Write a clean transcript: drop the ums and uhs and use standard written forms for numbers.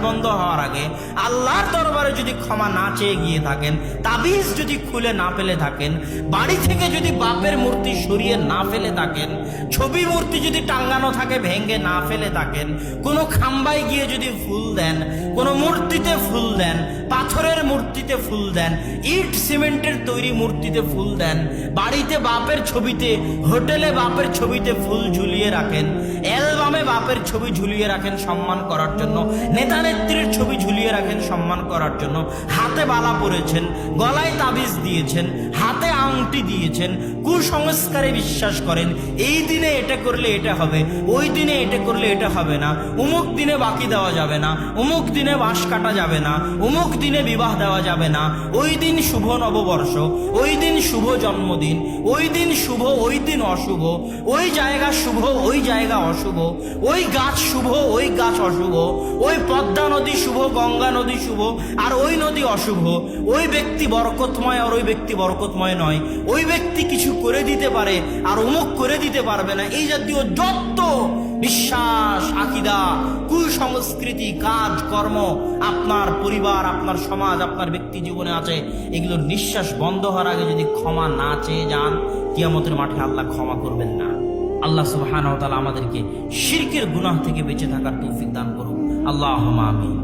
বন্ধ হওয়ার আগে আল্লাহর দরবারে যদি ক্ষমা না চেয়ে গিয়ে থাকেন, তাবিজ যদি খুলে না ফেলে থাকেন, বাড়ি থেকে যদি বাপের মূর্তি সরিয়ে না ফেলে থাকেন, ছবি মূর্তি যদি টাঙ্গানো থাকে ভেঙে না ফেলে থাকেন, কোনো খাম্বায় গিয়ে যদি ফুল দেন, কোনো মূর্তিতে ফুল দেন, পাথরের মূর্তিতে ফুল দেন, ইট সিমেন্টের তৈরি মূর্তিতে ফুল দেন, বাড়িতে বাপের ছবিতে, হোটেলে বাপের ছবিতে ফুল ঝুলিয়ে রাখেন, অ্যালবামে বাপের ছবি ঝুলিয়ে রাখেন সম্মান করার জন্য, নেতা নেত্রীর ছবি ঝুলিয়ে রাখেন সম্মান করার জন্য, হাতে বালা পরেছেন, গলায় তাবিজ দিয়েছেন, হাতে আংটি দিয়েছেন, কুসংস্কারে বিশ্বাস করেন, এই দিনে এটা করলে এটা হবে, ওই দিনে এটা করলে এটা হবে না, অমুক দিনে বাকি দেওয়া যাবে না, অমুক দিনে বাঁশ কাটা যাবে না, অমুক দিনে বিবাহ দেওয়া যাবে না, ওই দিন শুভ নববর্ষ, ওই দিন শুভ জন্মদিন, ওই দিন শুভ ওই দিন অশুভ, ওই জায়গা শুভ ওই জায়গা অশুভ, ওই গাছ শুভ ওই গাছ অশুভ, ওই পদ্মা নদী শুভ গঙ্গা নদী শুভ আর ওই নদী অশুভ, ওই ব্যক্তি বরকতময় আর ওই ব্যক্তি বরকতময় নয়, ওই ব্যক্তি কিছু করে দিতে পারে আর অমুক করে দিতে পারবে না, এই জাতীয় যত বিশ্বাস, আকীদা, কুসংস্কৃতি, কাজ কর্ম আপনার পরিবার, আপনার সমাজ, আপনার ব্যক্তি জীবনে আছে, এগুলোর নিঃশ্বাস বন্ধ হওয়ার আগে যদি ক্ষমা না চেয়ে যান, কিয়ামতের মাঠে আল্লাহ ক্ষমা করবেন না। আল্লাহ সুবহানাহু ওয়া তাআলা আমাদেরকে শিরকের গুনাহ থেকে বেঁচে থাকার তৌফিক দান করুন। আল্লাহুম্মা আমিন।